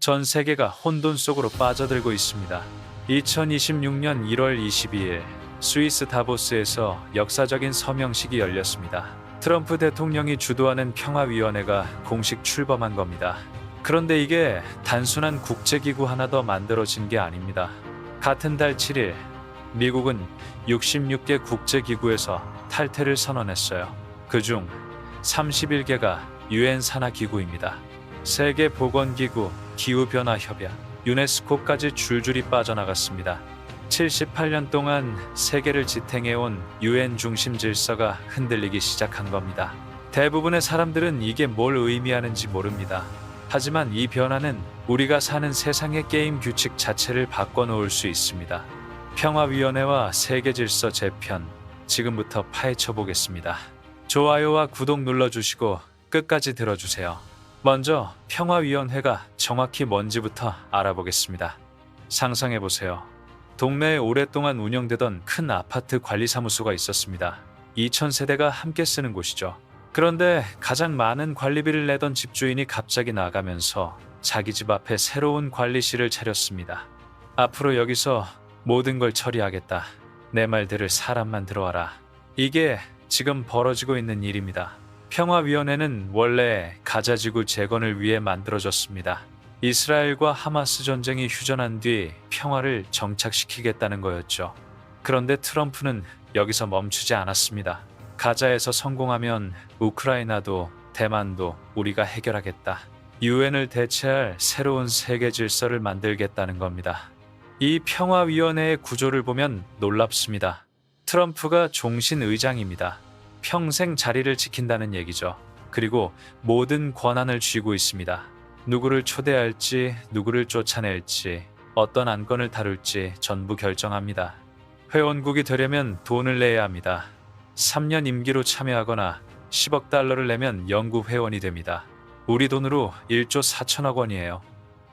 전 세계가 혼돈 속으로 빠져들고 있습니다. 2026년 1월 22일 스위스 다보스에서 역사적인 서명식이 열렸습니다. 트럼프 대통령이 주도하는 평화위원회가 공식 출범한 겁니다. 그런데 이게 단순한 국제기구 하나 더 만들어진 게 아닙니다. 같은 달 7일 미국은 66개 국제기구에서 탈퇴를 선언했어요. 그중 31개가 유엔 산하 기구입니다. 세계보건기구, 기후변화협약, 유네스코까지 줄줄이 빠져나갔습니다. 78년 동안 세계를 지탱해온 유엔 중심 질서가 흔들리기 시작한 겁니다. 대부분의 사람들은 이게 뭘 의미하는지 모릅니다. 하지만 이 변화는 우리가 사는 세상의 게임 규칙 자체를 바꿔놓을 수 있습니다. 평화위원회와 세계질서 재편, 지금부터 파헤쳐 보겠습니다. 좋아요와 구독 눌러주시고 끝까지 들어주세요. 먼저 평화위원회가 정확히 뭔지부터 알아보겠습니다. 상상해보세요. 동네에 오랫동안 운영되던 큰 아파트 관리사무소가 있었습니다. 2000세대가 함께 쓰는 곳이죠. 그런데 가장 많은 관리비를 내던 집주인이 갑자기 나가면서 자기 집 앞에 새로운 관리실을 차렸습니다. 앞으로 여기서 모든 걸 처리하겠다. 내 말 들을 사람만 들어와라. 이게 지금 벌어지고 있는 일입니다. 평화위원회는 원래 가자지구 재건을 위해 만들어졌습니다. 이스라엘과 하마스 전쟁이 휴전한 뒤 평화를 정착시키겠다는 거였죠. 그런데 트럼프는 여기서 멈추지 않았습니다. 가자에서 성공하면 우크라이나도 대만도 우리가 해결하겠다. 유엔을 대체할 새로운 세계 질서를 만들겠다는 겁니다. 이 평화위원회의 구조를 보면 놀랍습니다. 트럼프가 종신 의장입니다. 평생 자리를 지킨다는 얘기죠. 그리고 모든 권한을 쥐고 있습니다. 누구를 초대할지, 누구를 쫓아낼지, 어떤 안건을 다룰지 전부 결정합니다. 회원국이 되려면 돈을 내야 합니다. 3년 임기로 참여하거나 10억 달러를 내면 영구 회원이 됩니다. 우리 돈으로 1조 4천억 원이에요.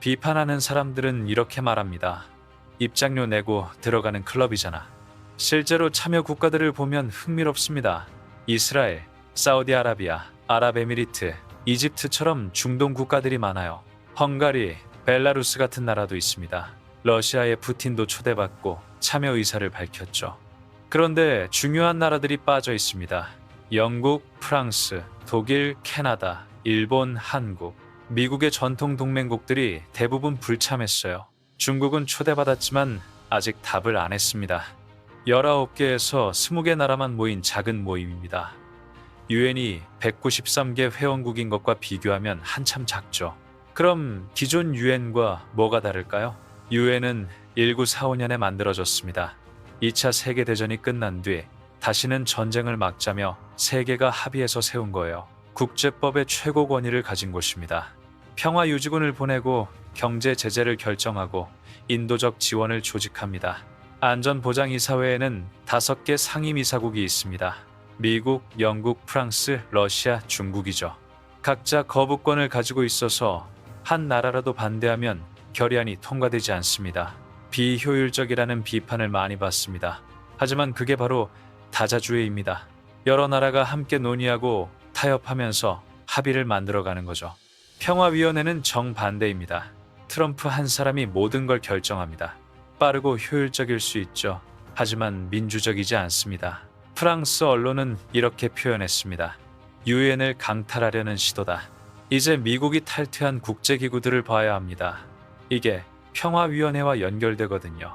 비판하는 사람들은 이렇게 말합니다. 입장료 내고 들어가는 클럽이잖아. 실제로 참여 국가들을 보면 흥미롭습니다. 이스라엘, 사우디아라비아, 아랍에미리트, 이집트처럼 중동 국가들이 많아요. 헝가리, 벨라루스 같은 나라도 있습니다. 러시아의 푸틴도 초대받고 참여 의사를 밝혔죠. 그런데 중요한 나라들이 빠져 있습니다. 영국, 프랑스, 독일, 캐나다, 일본, 한국, 미국의 전통 동맹국들이 대부분 불참했어요. 중국은 초대받았지만 아직 답을 안 했습니다. 19개에서 20개 나라만 모인 작은 모임입니다. 유엔이 193개 회원국인 것과 비교하면 한참 작죠. 그럼 기존 유엔과 뭐가 다를까요? 유엔은 1945년에 만들어졌습니다. 2차 세계대전이 끝난 뒤 다시는 전쟁을 막자며 세계가 합의해서 세운 거예요. 국제법의 최고 권위를 가진 곳입니다. 평화유지군을 보내고 경제 제재를 결정하고 인도적 지원을 조직합니다. 안전보장이사회에는 5개 상임이사국이 있습니다. 미국, 영국, 프랑스, 러시아, 중국이죠. 각자 거부권을 가지고 있어서 한 나라라도 반대하면 결의안이 통과되지 않습니다. 비효율적이라는 비판을 많이 받습니다. 하지만 그게 바로 다자주의입니다. 여러 나라가 함께 논의하고 타협하면서 합의를 만들어가는 거죠. 평화위원회는 정반대입니다. 트럼프 한 사람이 모든 걸 결정합니다. 빠르고 효율적일 수 있죠. 하지만 민주적이지 않습니다. 프랑스 언론은 이렇게 표현했습니다. 유엔을 강탈하려는 시도다. 이제 미국이 탈퇴한 국제기구들을 봐야 합니다. 이게 평화위원회와 연결되거든요.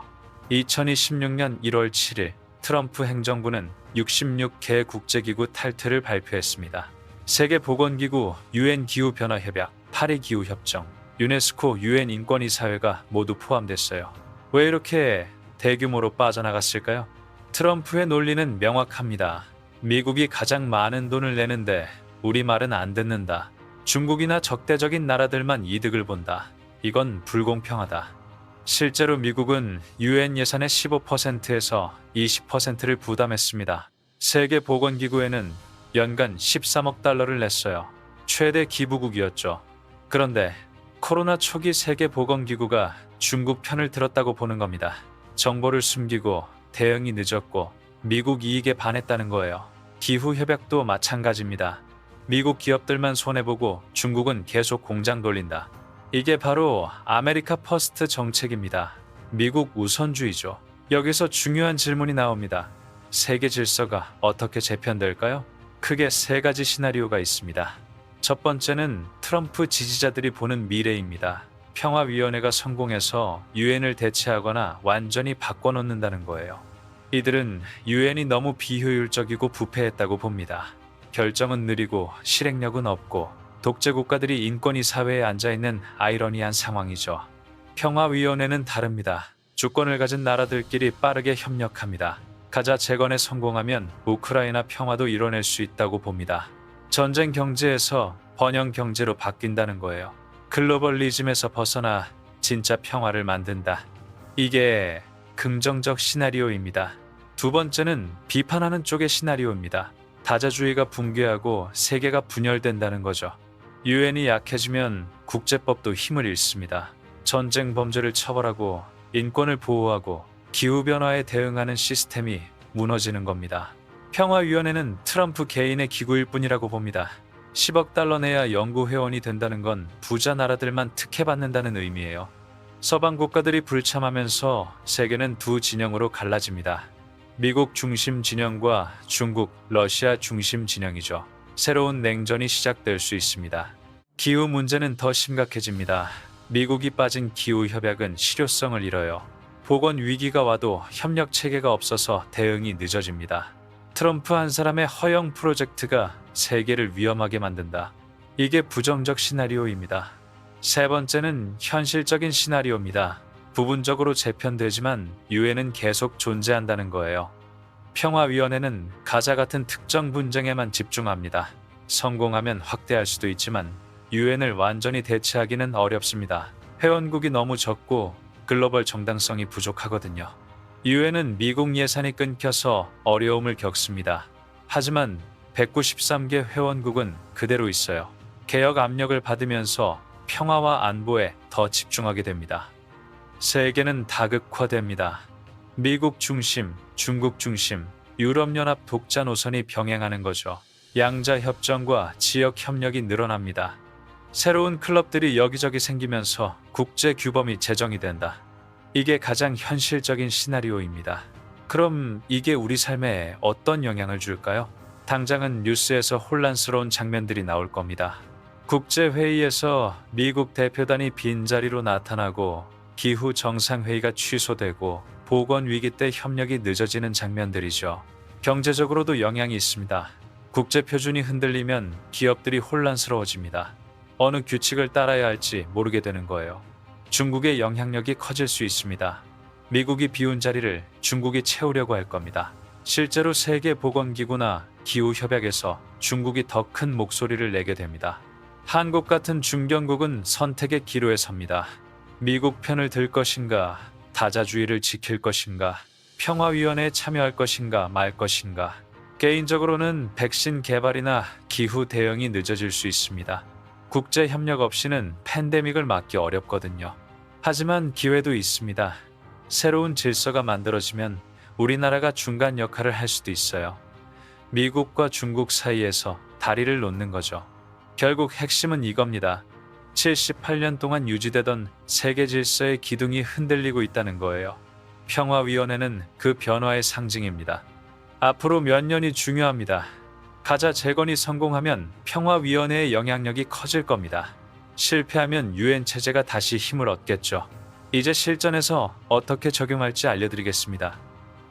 2026년 1월 7일 트럼프 행정부는 66개 국제기구 탈퇴를 발표했습니다. 세계보건기구, 유엔 기후변화협약, 파리 기후협정, 유네스코, 유엔 인권이사회가 모두 포함됐어요. 왜 이렇게 대규모로 빠져나갔을까요? 트럼프의 논리는 명확합니다. 미국이 가장 많은 돈을 내는데 우리 말은 안 듣는다. 중국이나 적대적인 나라들만 이득을 본다. 이건 불공평하다. 실제로 미국은 유엔 예산의 15%에서 20%를 부담했습니다. 세계보건기구에는 연간 13억 달러를 냈어요. 최대 기부국이었죠. 그런데 코로나 초기 세계보건기구가 중국 편을 들었다고 보는 겁니다. 정보를 숨기고 대응이 늦었고 미국 이익에 반했다는 거예요. 기후협약도 마찬가지입니다. 미국 기업들만 손해보고 중국은 계속 공장 돌린다. 이게 바로 아메리카 퍼스트 정책입니다. 미국 우선주의죠. 여기서 중요한 질문이 나옵니다. 세계 질서가 어떻게 재편될까요? 크게 세 가지 시나리오가 있습니다. 첫 번째는 트럼프 지지자들이 보는 미래입니다. 평화위원회가 성공해서 유엔을 대체하거나 완전히 바꿔놓는다는 거예요. 이들은 유엔이 너무 비효율적이고 부패했다고 봅니다. 결정은 느리고 실행력은 없고 독재 국가들이 인권위 사회에 앉아있는 아이러니한 상황이죠. 평화위원회는 다릅니다. 주권을 가진 나라들끼리 빠르게 협력합니다. 가자 재건에 성공하면 우크라이나 평화도 이뤄낼 수 있다고 봅니다. 전쟁 경제에서 번영 경제로 바뀐다는 거예요. 글로벌리즘에서 벗어나 진짜 평화를 만든다. 이게 긍정적 시나리오입니다. 두 번째는 비판하는 쪽의 시나리오입니다. 다자주의가 붕괴하고 세계가 분열된다는 거죠. 유엔이 약해지면 국제법도 힘을 잃습니다. 전쟁 범죄를 처벌하고 인권을 보호하고 기후변화에 대응하는 시스템이 무너지는 겁니다. 평화위원회는 트럼프 개인의 기구일 뿐이라고 봅니다. 10억 달러 내야 연구회원이 된다는 건 부자 나라들만 특혜받는다는 의미예요. 서방 국가들이 불참하면서 세계는 두 진영으로 갈라집니다. 미국 중심 진영과 중국, 러시아 중심 진영이죠. 새로운 냉전이 시작될 수 있습니다. 기후 문제는 더 심각해집니다. 미국이 빠진 기후 협약은 실효성을 잃어요. 보건 위기가 와도 협력 체계가 없어서 대응이 늦어집니다. 트럼프 한 사람의 허영 프로젝트가 세계를 위험하게 만든다. 이게 부정적 시나리오입니다. 세 번째는 현실적인 시나리오입니다. 부분적으로 재편되지만 유엔은 계속 존재한다는 거예요. 평화위원회는 가자 같은 특정 분쟁에만 집중합니다. 성공하면 확대할 수도 있지만 유엔을 완전히 대체하기는 어렵습니다. 회원국이 너무 적고 글로벌 정당성이 부족하거든요. 유엔은 미국 예산이 끊겨서 어려움을 겪습니다. 하지만 193개 회원국은 그대로 있어요. 개혁 압력을 받으면서 평화와 안보에 더 집중하게 됩니다. 세계는 다극화됩니다. 미국 중심, 중국 중심, 유럽연합 독자 노선이 병행하는 거죠. 양자 협정과 지역 협력이 늘어납니다. 새로운 클럽들이 여기저기 생기면서 국제 규범이 제정이 된다. 이게 가장 현실적인 시나리오입니다. 그럼 이게 우리 삶에 어떤 영향을 줄까요? 당장은 뉴스에서 혼란스러운 장면들이 나올 겁니다. 국제회의에서 미국 대표단이 빈자리로 나타나고 기후 정상회의가 취소되고 보건위기 때 협력이 늦어지는 장면들이죠. 경제적으로도 영향이 있습니다. 국제표준이 흔들리면 기업들이 혼란스러워집니다. 어느 규칙을 따라야 할지 모르게 되는 거예요. 중국의 영향력이 커질 수 있습니다. 미국이 비운 자리를 중국이 채우려고 할 겁니다. 실제로 세계보건기구나 기후협약에서 중국이 더 큰 목소리를 내게 됩니다. 한국 같은 중견국은 선택의 기로에 섭니다. 미국 편을 들 것인가, 다자주의를 지킬 것인가, 평화위원회에 참여할 것인가 말 것인가. 개인적으로는 백신 개발이나 기후 대응이 늦어질 수 있습니다. 국제 협력 없이는 팬데믹을 막기 어렵거든요. 하지만 기회도 있습니다. 새로운 질서가 만들어지면 우리나라가 중간 역할을 할 수도 있어요. 미국과 중국 사이에서 다리를 놓는 거죠. 결국 핵심은 이겁니다. 78년 동안 유지되던 세계 질서의 기둥이 흔들리고 있다는 거예요. 평화위원회는 그 변화의 상징입니다. 앞으로 몇 년이 중요합니다. 가자 재건이 성공하면 평화위원회의 영향력이 커질 겁니다. 실패하면 유엔 체제가 다시 힘을 얻겠죠. 이제 실전에서 어떻게 적용할지 알려드리겠습니다.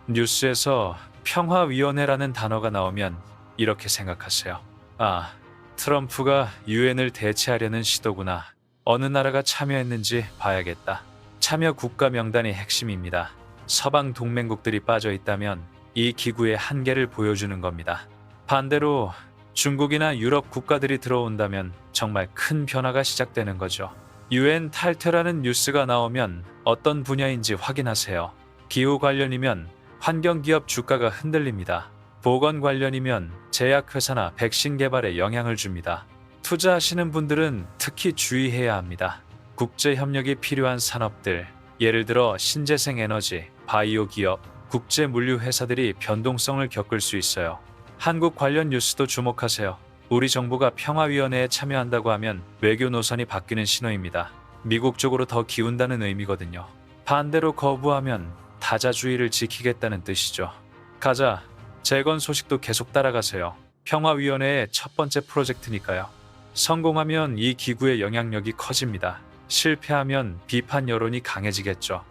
뉴스에서 평화위원회라는 단어가 나오면 이렇게 생각하세요. 아, 트럼프가 유엔을 대체하려는 시도구나. 어느 나라가 참여했는지 봐야겠다. 참여 국가 명단이 핵심입니다. 서방 동맹국들이 빠져 있다면 이 기구의 한계를 보여주는 겁니다. 반대로 중국이나 유럽 국가들이 들어온다면 정말 큰 변화가 시작되는 거죠. 유엔 탈퇴라는 뉴스가 나오면 어떤 분야인지 확인하세요. 기후 관련이면 환경기업 주가가 흔들립니다. 보건 관련이면 제약회사나 백신 개발에 영향을 줍니다. 투자하시는 분들은 특히 주의해야 합니다. 국제협력이 필요한 산업들, 예를 들어 신재생 에너지, 바이오 기업, 국제 물류 회사들이 변동성을 겪을 수 있어요. 한국 관련 뉴스도 주목하세요. 우리 정부가 평화위원회에 참여한다고 하면 외교 노선이 바뀌는 신호입니다. 미국 쪽으로 더 기운다는 의미거든요. 반대로 거부하면 다자주의를 지키겠다는 뜻이죠. 가자, 재건 소식도 계속 따라가세요. 평화위원회의 첫 번째 프로젝트니까요. 성공하면 이 기구의 영향력이 커집니다. 실패하면 비판 여론이 강해지겠죠.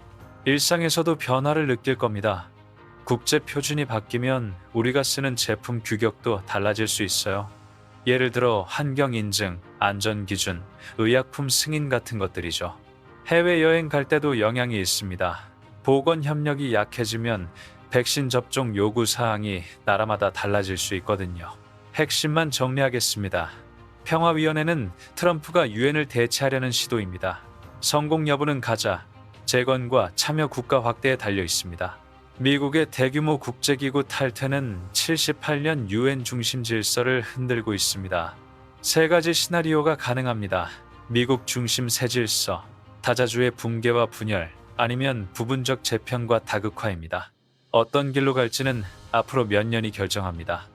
일상에서도 변화를 느낄 겁니다. 국제 표준이 바뀌면 우리가 쓰는 제품 규격도 달라질 수 있어요. 예를 들어 환경 인증, 안전 기준, 의약품 승인 같은 것들이죠. 해외여행 갈 때도 영향이 있습니다. 보건 협력이 약해지면 백신 접종 요구 사항이 나라마다 달라질 수 있거든요. 핵심만 정리하겠습니다. 평화위원회는 트럼프가 유엔을 대체하려는 시도입니다. 성공 여부는 가자, 재건과 참여 국가 확대에 달려 있습니다. 미국의 대규모 국제기구 탈퇴는 78년 유엔 중심 질서를 흔들고 있습니다. 세 가지 시나리오가 가능합니다. 미국 중심 새 질서, 다자주의 붕괴와 분열, 아니면 부분적 재편과 다극화입니다. 어떤 길로 갈지는 앞으로 몇 년이 결정합니다.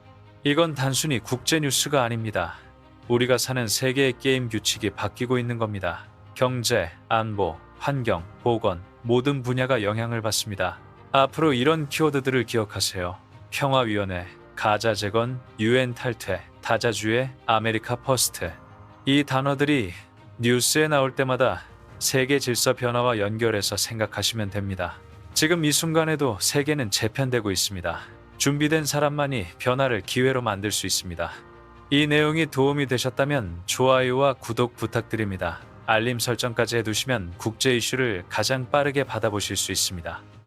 이건 단순히 국제 뉴스가 아닙니다. 우리가 사는 세계의 게임 규칙이 바뀌고 있는 겁니다. 경제, 안보, 환경, 보건, 모든 분야가 영향을 받습니다. 앞으로 이런 키워드들을 기억하세요. 평화위원회, 가자 재건, 유엔 탈퇴, 다자주의, 아메리카 퍼스트. 이 단어들이 뉴스에 나올 때마다 세계 질서 변화와 연결해서 생각하시면 됩니다. 지금 이 순간에도 세계는 재편되고 있습니다. 준비된 사람만이 변화를 기회로 만들 수 있습니다. 이 내용이 도움이 되셨다면 좋아요와 구독 부탁드립니다. 알림 설정까지 해두시면 국제 이슈를 가장 빠르게 받아보실 수 있습니다.